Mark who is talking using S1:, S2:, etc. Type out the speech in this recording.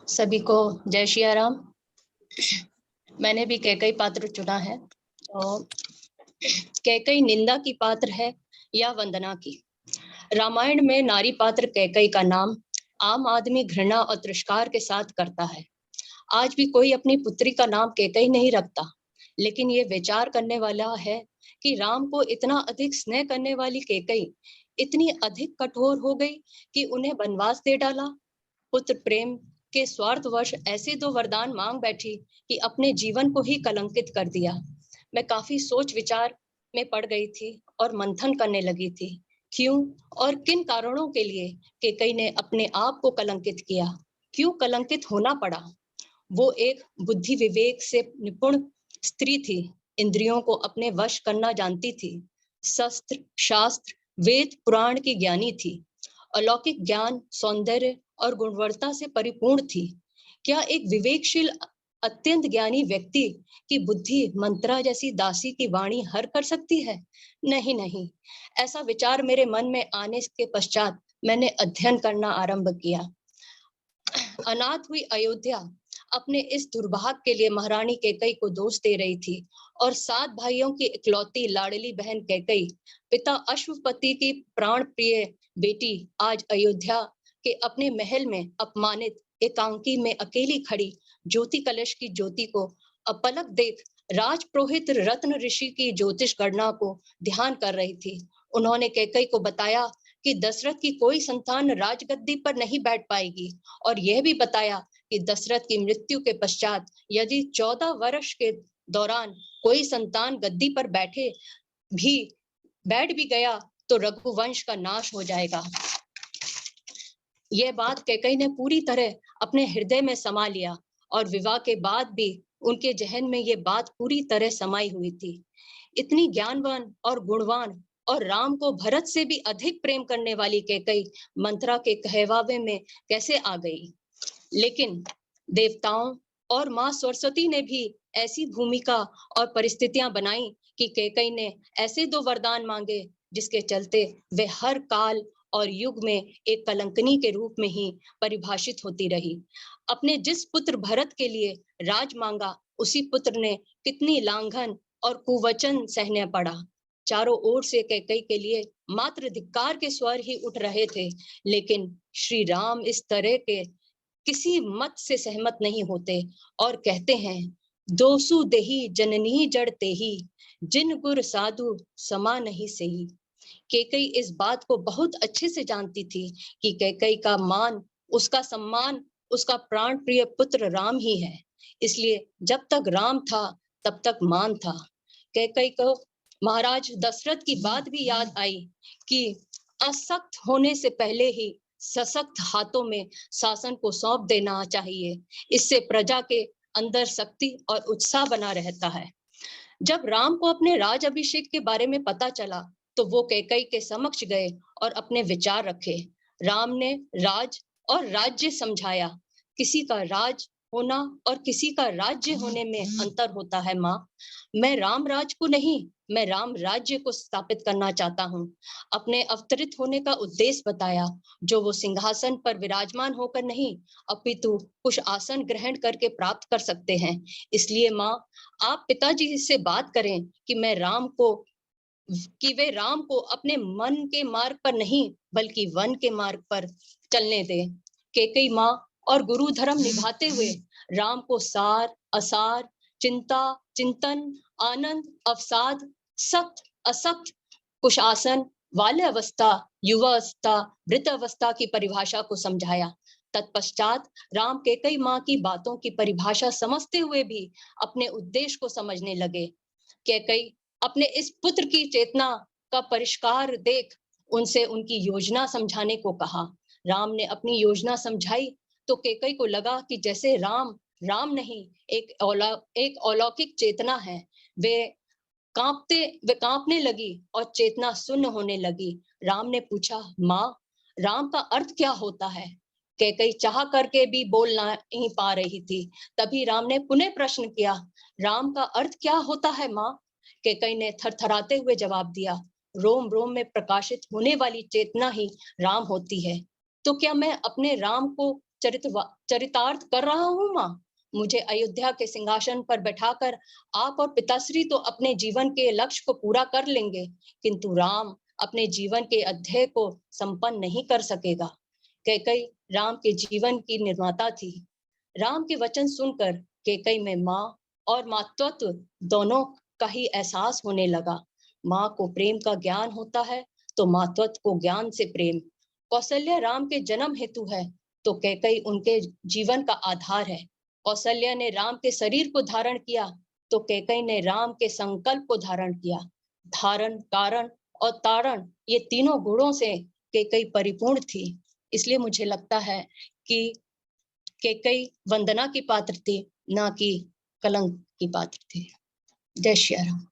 S1: सभी को जय श्री राम। मैंने भी कैकई पात्र चुना है। तो कैकई निंदा की पात्र है या वंदना की। रामायण में नारी पात्र कैकई का नाम आम आदमी घृणा और तिरस्कार के साथ करता है। आज भी कोई अपनी पुत्री का नाम कैकई नहीं रखता, लेकिन ये विचार करने वाला है कि राम को इतना अधिक स्नेह करने वाली कैकई इतनी अधिक कठोर हो गई कि उन्हें वनवास दे डाला। पुत्र प्रेम के स्वार्थवश ऐसे दो वरदान मांग बैठी कि अपने जीवन को ही कलंकित कर दिया। मैं काफी सोच विचार में पड़ गई थी और मंथन करने लगी थी, क्यों और किन कारणों के लिए कैकई ने अपने आप को कलंकित किया, क्यों कलंकित होना पड़ा। वो एक बुद्धि विवेक से निपुण स्त्री थी, इंद्रियों को अपने वश करना जानती थी, शस्त्र शास्त्र वेद पुराण की ज्ञानी थी, अलौकिक ज्ञान सौंदर्य और गुणवत्ता से परिपूर्ण थी। क्या एक विवेकशील अत्यंत ज्ञानी व्यक्ति की बुद्धि मंत्रा जैसी दासी की वाणी हर कर सकती है? नहीं नहीं, ऐसा विचार मेरे मन में आने के पश्चात मैंने अध्ययन करना आरंभ किया। अनाथ हुई अयोध्या अपने इस दुर्भाग्य के लिए महारानी कैकई को दोष दे रही थी और 7 भाइयों की इकलौती लाडली बहन कैकई पिता अश्वपति की प्राण प्रिय बेटी आज अयोध्या के अपने महल में अपमानित एकांकी में अकेली खड़ी ज्योति कलश की ज्योति को अपलक देख राजपुरोहित रत्न ऋषि की ज्योतिष गणना को ध्यान कर रही थी। उन्होंने कैकई को बताया कि दशरथ की कोई संतान राजगद्दी पर नहीं बैठ पाएगी और यह भी बताया कि दशरथ की मृत्यु के पश्चात यदि 14 वर्ष के दौरान कोई संतान गद्दी पर बैठ भी गया तो रघुवंश का नाश हो जाएगा। यह बात कैकई ने पूरी तरह अपने हृदय में समा लिया और विवाह के बाद भी उनके जहन में यह बात पूरी तरह समाई हुई थी। इतनी ज्ञानवान और गुणवान और राम को भरत से भी अधिक प्रेम करने वाली कैकई मंत्रा के कहवावे में कैसे आ गई? लेकिन देवताओं और माँ सरस्वती ने भी ऐसी भूमिका और परिस्थितियां बनाई कि कैकई ने ऐसे 2 वरदान मांगे जिसके चलते वे हर काल और युग में एक कलंकनी के रूप में ही परिभाषित होती रही। अपने जिस पुत्र भरत के लिए राज मांगा, उसी पुत्र ने कितनी लांघन और कुवचन सहने पड़ा। चारों ओर से कैकई के लिए मात्र धिक्कार के स्वर ही उठ रहे थे, लेकिन श्री राम इस तरह के किसी मत से सहमत नहीं होते और कहते हैं, दोसु देही जननी जड़ तेही, जिन गुर साधु समा नहीं सही। कैकई इस बात को बहुत अच्छे से जानती थी कि कैकई का मान, उसका सम्मान, उसका प्राण प्रिय पुत्र राम ही है। इसलिए जब तक राम था तब तक मान था। कैकई को महाराज दशरथ की बात भी याद आई कि असक्त होने से पहले ही सशक्त हाथों में शासन को सौंप देना चाहिए, इससे प्रजा के अंदर शक्ति और उत्साह बना रहता है। जब राम को अपने राज अभिषेक के बारे में पता चला तो वो कैकई के समक्ष गए और अपने विचार रखे। राम ने राज और राज्य समझाया। किसी का राज होना और किसी का राज्य होने में अंतर होता है माँ। मैं राम राज को नहीं, मैं राम राज्य को स्थापित करना चाहता हूँ। अपने अवतरित होने का उद्देश्य बताया, जो वो सिंहासन पर विराजमान होकर नहीं अपितु कुछ आसन ग्रहण करके प्राप्त कर सकते हैं। इसलिए माँ, आप पिताजी से बात करें कि वे राम को अपने मन के मार्ग पर नहीं बल्कि वन के मार्ग पर चलने दें। कैकई माँ और गुरु धर्म निभाते हुए राम को सार असार, चिंता चिंतन, आनंद अवसाद, सक्त असक्त, कुशासन, बाल्य अवस्था, युवा अवस्था, वृद्ध अवस्था की परिभाषा को समझाया। तत्पश्चात राम कैकई माँ की बातों की परिभाषा समझते हुए भी अपने उद्देश्य को समझने लगे। कैकई अपने इस पुत्र की चेतना का परिष्कार देख उनसे उनकी योजना समझाने को कहा। राम ने अपनी योजना समझाई तो कैकई को लगा कि जैसे राम राम नहीं, एक अलौकिक चेतना है। वे कांपने लगी और चेतना शून्य होने लगी। राम ने पूछा, माँ, राम का अर्थ क्या होता है? कैकई चाह करके भी बोल नहीं पा रही थी। तभी राम ने पुनः प्रश्न किया, राम का अर्थ क्या होता है माँ? कैकई ने थरथराते हुए जवाब दिया, रोम रोम में प्रकाशित होने वाली चेतना ही राम होती है। तो क्या मैं अपने राम को चरितार्थ कर रहा हूँ माँ। मुझे अयोध्या के सिंहासन पर बैठाकर आप और पिताश्री तो अपने जीवन के लक्ष्य को पूरा कर लेंगे, किंतु राम अपने जीवन के अध्याय को संपन्न नहीं कर सकेगा। कैकई राम के जीवन की निर्माता थी। राम के वचन सुनकर कैकई में माँ और मातृत्व दोनों का ही एहसास होने लगा। माँ को प्रेम का ज्ञान होता है तो मातृत्व को ज्ञान से प्रेम। कौशल्या राम के जन्म हेतु है तो कैकई उनके जीवन का आधार है। कौशल्या ने राम के शरीर को धारण किया तो कैकई ने राम के संकल्प को धारण किया। धारण, कारण और तारण, ये तीनों गुणों से कैकई परिपूर्ण थी। इसलिए मुझे लगता है कि कैकई वंदना की पात्र थी, ना कि कलंक की पात्र थी। जय श्री राम।